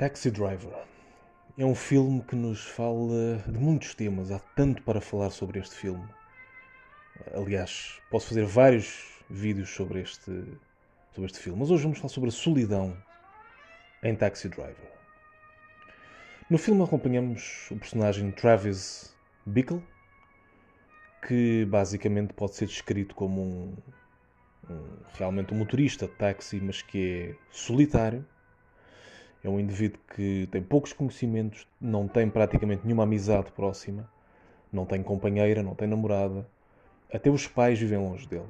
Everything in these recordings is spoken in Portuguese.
Taxi Driver é um filme que nos fala de muitos temas. Há tanto para falar sobre este filme. Aliás, posso fazer vários vídeos sobre este filme. Mas hoje vamos falar sobre a solidão em Taxi Driver. No filme acompanhamos o personagem Travis Bickle, que basicamente pode ser descrito como realmente um motorista de táxi, mas que é solitário. É um indivíduo que tem poucos conhecimentos, não tem praticamente nenhuma amizade próxima, não tem companheira, não tem namorada, até os pais vivem longe dele.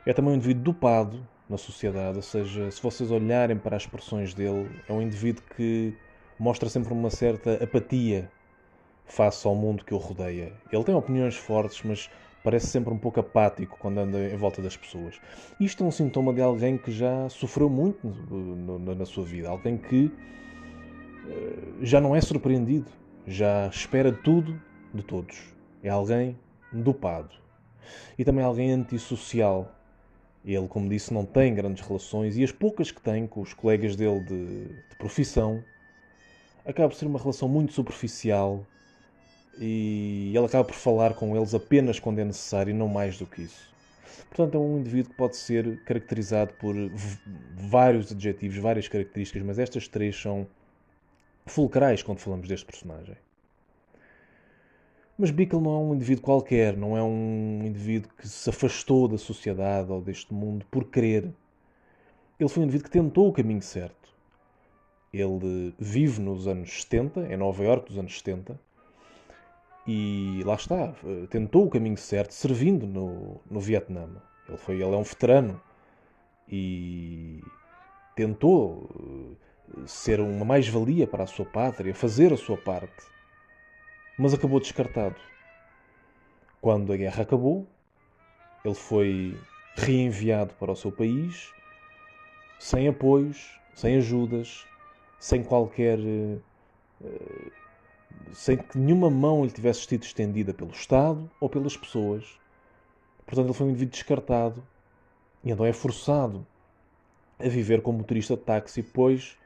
É também um indivíduo dopado na sociedade, ou seja, se vocês olharem para as expressões dele, é um indivíduo que mostra sempre uma certa apatia face ao mundo que o rodeia. Ele tem opiniões fortes, mas parece sempre um pouco apático quando anda em volta das pessoas. Isto é um sintoma de alguém que já sofreu muito na sua vida. Alguém que já não é surpreendido, já espera tudo de todos. É alguém dopado. E também alguém antissocial. Ele, como disse, não tem grandes relações e as poucas que tem com os colegas dele de profissão acaba por ser uma relação muito superficial e ele acaba por falar com eles apenas quando é necessário e não mais do que isso. Portanto, é um indivíduo que pode ser caracterizado por vários adjetivos, várias características, mas estas três são fulcrais quando falamos deste personagem. Mas Bickle não é um indivíduo qualquer, não é um indivíduo que se afastou da sociedade ou deste mundo por querer. Ele foi um indivíduo que tentou o caminho certo. Ele vive nos anos 70, em Nova Iorque dos anos 70, e lá está, tentou o caminho certo servindo no Vietnã. Ele é um veterano e tentou ser uma mais-valia para a sua pátria, fazer a sua parte, mas acabou descartado. Quando a guerra acabou, ele foi reenviado para o seu país, sem apoios, sem ajudas, sem qualquer... sem que nenhuma mão lhe tivesse sido estendida pelo Estado ou pelas pessoas. Portanto, ele foi um indivíduo descartado e então é forçado a viver como motorista de táxi, pois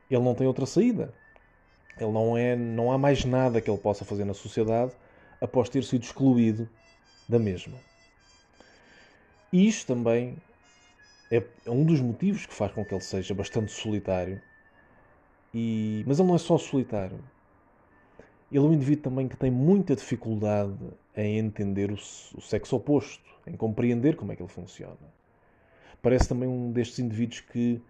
ele não tem outra saída. Não há mais nada que ele possa fazer na sociedade após ter sido excluído da mesma. E isto também é um dos motivos que faz com que ele seja bastante solitário. Mas ele não é só solitário. Ele é um indivíduo também que tem muita dificuldade em entender o sexo oposto, em compreender como é que ele funciona. Parece também um destes indivíduos que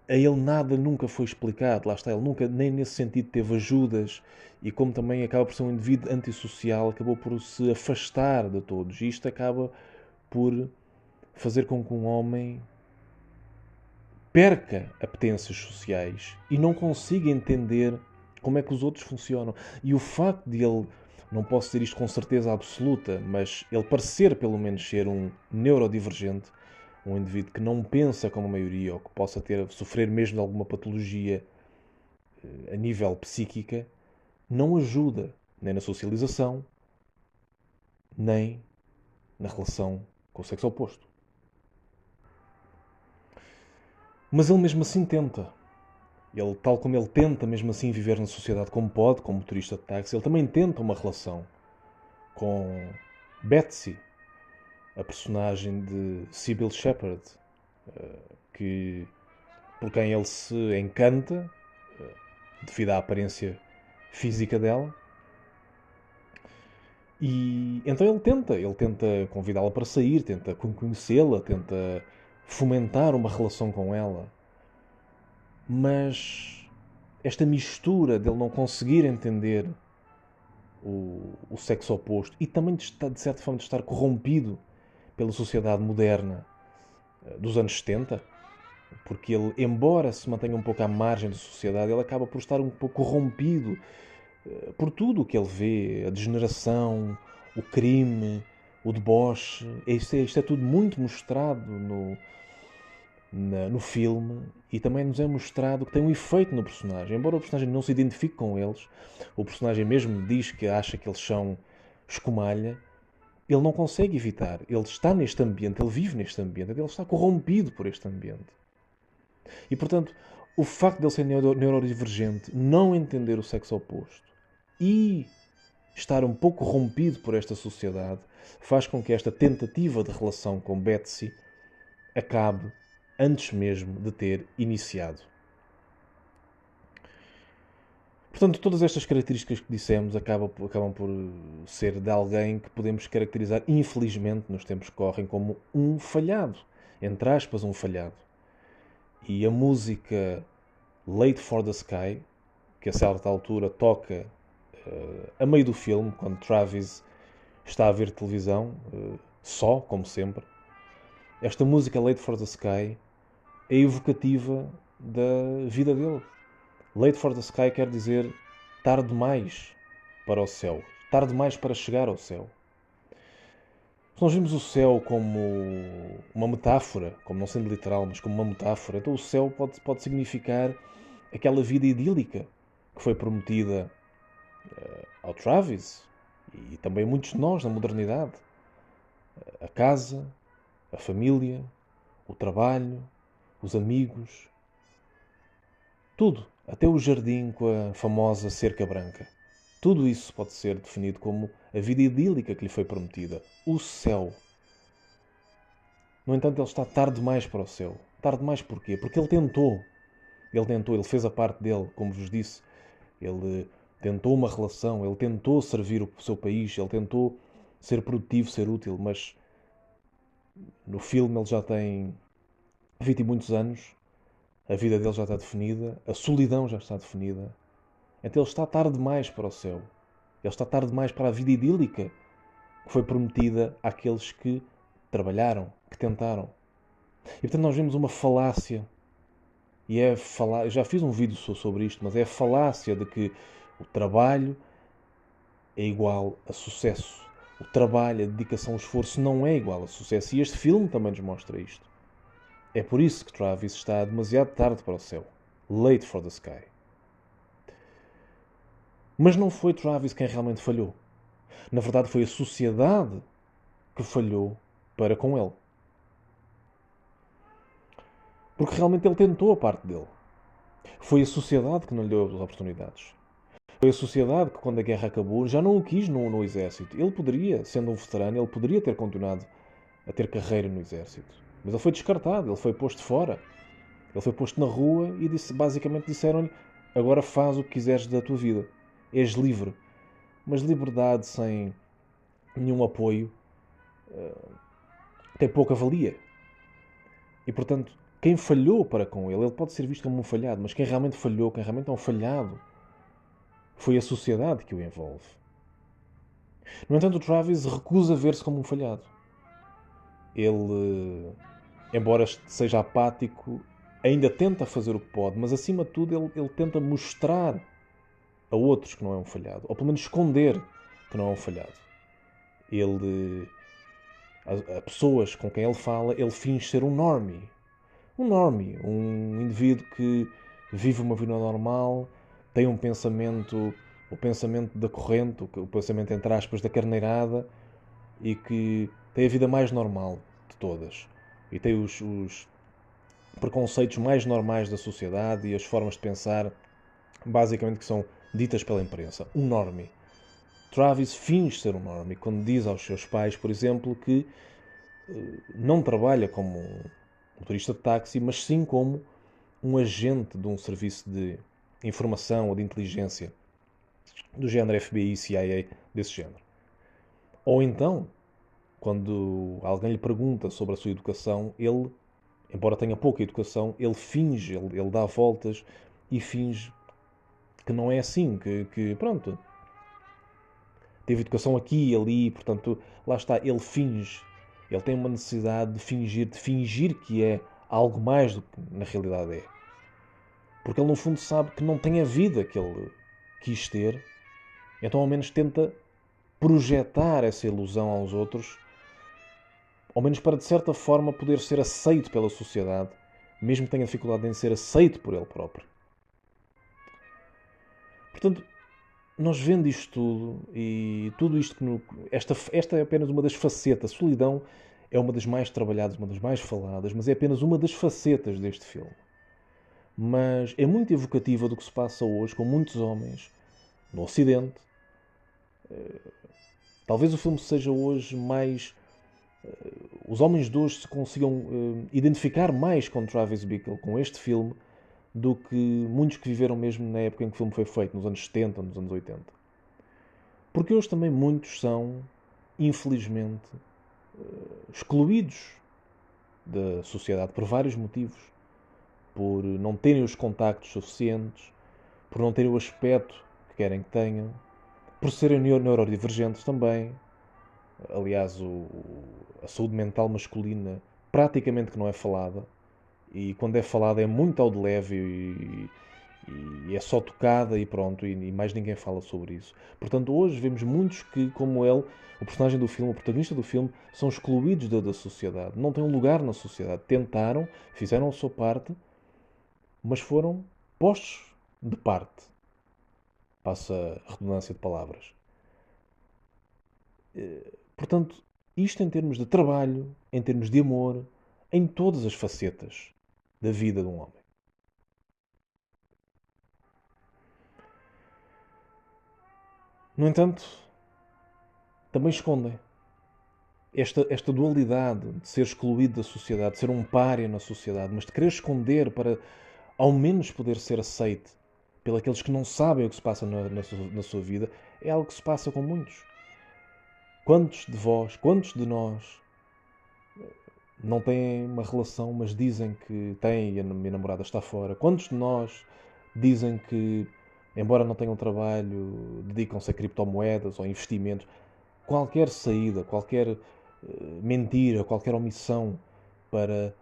a ele nada nunca foi explicado. Lá está, ele nunca, nem nesse sentido, teve ajudas. E como também acaba por ser um indivíduo antissocial, acabou por se afastar de todos. E isto acaba por fazer com que um homem perca apetências sociais e não consiga entender como é que os outros funcionam. E o facto de ele, não posso dizer isto com certeza absoluta, mas ele parecer pelo menos ser um neurodivergente, um indivíduo que não pensa como a maioria ou que possa sofrer mesmo de alguma patologia a nível psíquica, não ajuda nem na socialização, nem na relação com o sexo oposto. Mas ele mesmo assim tenta. Ele, tal como ele tenta mesmo assim viver na sociedade como pode, como motorista de táxi, ele também tenta uma relação com Betsy, a personagem de Sybil Shepherd, por quem ele se encanta devido à aparência física dela. E então ele tenta convidá-la para sair, tenta conhecê-la, tenta fomentar uma relação com ela. Mas esta mistura dele não conseguir entender o sexo oposto e também de certa forma de estar corrompido pela sociedade moderna dos anos 70, porque ele, embora se mantenha um pouco à margem da sociedade, ele acaba por estar um pouco corrompido por tudo o que ele vê, a degeneração, o crime, o deboche. Isto é tudo muito mostrado no filme e também nos é mostrado que tem um efeito no personagem. Embora o personagem não se identifique com eles, o personagem mesmo diz que acha que eles são escumalha, ele não consegue evitar. Ele está neste ambiente, ele vive neste ambiente, ele está corrompido por este ambiente. E, portanto, o facto de ele ser neurodivergente, não entender o sexo oposto e estar um pouco rompido por esta sociedade, faz com que esta tentativa de relação com Betsy acabe antes mesmo de ter iniciado. Portanto, todas estas características que dissemos acabam por ser de alguém que podemos caracterizar, infelizmente, nos tempos que correm, como um falhado. Entre aspas, um falhado. E a música Late for the Sky, que a certa altura toca a meio do filme, quando Travis está a ver televisão, só, como sempre, esta música Late for the Sky é evocativa da vida dele. Late for the Sky quer dizer tarde demais para o céu, tarde demais para chegar ao céu. Se nós vimos o céu como uma metáfora, como não sendo literal, mas como uma metáfora, então o céu pode significar aquela vida idílica que foi prometida ao Travis e também a muitos de nós na modernidade. A casa, a família, o trabalho, os amigos, tudo, até o jardim com a famosa cerca branca. Tudo isso pode ser definido como a vida idílica que lhe foi prometida, o céu. No entanto, ele está tarde demais para o céu. Tarde demais porquê? Porque ele tentou. Ele fez a parte dele, como vos disse. Ele tentou uma relação, ele tentou servir o seu país, ele tentou ser produtivo, ser útil, mas no filme ele já tem 20 e muitos anos, a vida dele já está definida, a solidão já está definida. Então ele está tarde demais para o céu. Ele está tarde demais para a vida idílica que foi prometida àqueles que trabalharam, que tentaram. E portanto nós vemos uma falácia. E eu já fiz um vídeo sobre isto, mas é a falácia de que o trabalho é igual a sucesso. O trabalho, a dedicação, o esforço não é igual a sucesso. E este filme também nos mostra isto. É por isso que Travis está demasiado tarde para o céu. Late for the Sky. Mas não foi Travis quem realmente falhou. Na verdade, foi a sociedade que falhou para com ele. Porque realmente ele tentou a parte dele. Foi a sociedade que não lhe deu as oportunidades. Foi a sociedade que, quando a guerra acabou, já não o quis no exército. Ele poderia, sendo um veterano, ele poderia ter continuado a ter carreira no exército. Mas ele foi descartado, ele foi posto fora. Ele foi posto na rua e basicamente disseram-lhe: agora faz o que quiseres da tua vida. És livre. Mas liberdade sem nenhum apoio tem pouca valia. E, portanto, quem falhou para com ele pode ser visto como um falhado, mas quem realmente falhou, quem realmente é um falhado, foi a sociedade que o envolve. No entanto, o Travis recusa ver-se como um falhado. Ele, embora seja apático, ainda tenta fazer o que pode, mas acima de tudo ele tenta mostrar a outros que não é um falhado, ou pelo menos esconder que não é um falhado. Ele, a pessoas com quem ele fala, ele finge ser um normie. Um normie, um indivíduo que vive uma vida normal, tem um pensamento, o pensamento da corrente, o pensamento entre aspas da carneirada, e que tem a vida mais normal de todas. E tem os preconceitos mais normais da sociedade e as formas de pensar, basicamente, que são ditas pela imprensa. Um normie. Travis finge ser um normie quando diz aos seus pais, por exemplo, que não trabalha como um motorista de táxi, mas sim como um agente de um serviço de informação ou de inteligência do género FBI, CIA, desse género. Ou então, quando alguém lhe pergunta sobre a sua educação, ele, embora tenha pouca educação, ele finge, ele dá voltas e finge que não é assim, que pronto, teve educação aqui e ali, portanto, lá está, ele finge. Ele tem uma necessidade de fingir que é algo mais do que na realidade é. Porque ele, no fundo, sabe que não tem a vida que ele quis ter, então, ao menos, tenta projetar essa ilusão aos outros, ao menos para, de certa forma, poder ser aceito pela sociedade, mesmo que tenha dificuldade em ser aceito por ele próprio. Portanto, nós vendo isto tudo, e tudo isto esta é apenas uma das facetas. A solidão é uma das mais trabalhadas, uma das mais faladas, mas é apenas uma das facetas deste filme. mas é muito evocativa do que se passa hoje com muitos homens no Ocidente. Talvez o filme seja hoje mais... Os homens de hoje se consigam identificar mais com Travis Bickle, com este filme, do que muitos que viveram mesmo na época em que o filme foi feito, nos anos 70, nos anos 80. Porque hoje também muitos são, infelizmente, excluídos da sociedade por vários motivos. Por não terem os contactos suficientes, por não terem o aspecto que querem que tenham, por serem neurodivergentes também. Aliás, a saúde mental masculina praticamente que não é falada, e quando é falada é muito ao de leve e é só tocada e pronto, e mais ninguém fala sobre isso. Portanto, hoje vemos muitos que, como ele, o personagem do filme, o protagonista do filme, são excluídos da sociedade, não têm um lugar na sociedade. Tentaram, fizeram a sua parte, mas foram postos de parte. Passa a redundância de palavras. Portanto, isto em termos de trabalho, em termos de amor, em todas as facetas da vida de um homem. No entanto, também escondem esta dualidade de ser excluído da sociedade, de ser um pária na sociedade, mas de querer esconder para ao menos poder ser aceite pelos aqueles que não sabem o que se passa na sua vida, é algo que se passa com muitos. Quantos de vós, quantos de nós não têm uma relação, mas dizem que têm e a minha namorada está fora? Quantos de nós dizem que, embora não tenham trabalho, dedicam-se a criptomoedas ou investimentos? Qualquer saída, qualquer mentira, qualquer omissão para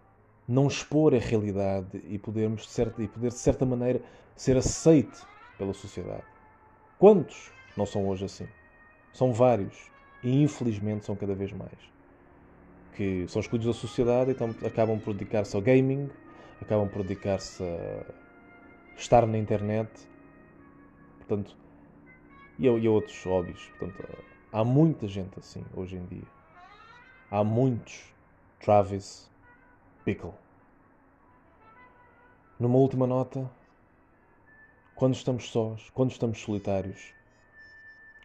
não expor a realidade e poder, de certa maneira, ser aceite pela sociedade. Quantos não são hoje assim? São vários. E infelizmente são cada vez mais. Que são excluídos da sociedade e então acabam por dedicar-se ao gaming, acabam por dedicar-se a estar na internet, portanto, e a outros hobbies. Portanto, há muita gente assim hoje em dia. Há muitos Travis Bickle. Numa última nota, quando estamos sós, quando estamos solitários,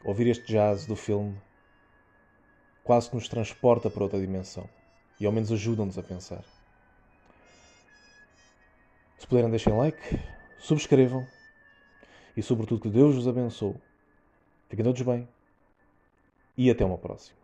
ouvir este jazz do filme quase que nos transporta para outra dimensão e ao menos ajuda-nos a pensar. Se puderem, deixem like, subscrevam e, sobretudo, que Deus os abençoe. Fiquem todos bem e até uma próxima.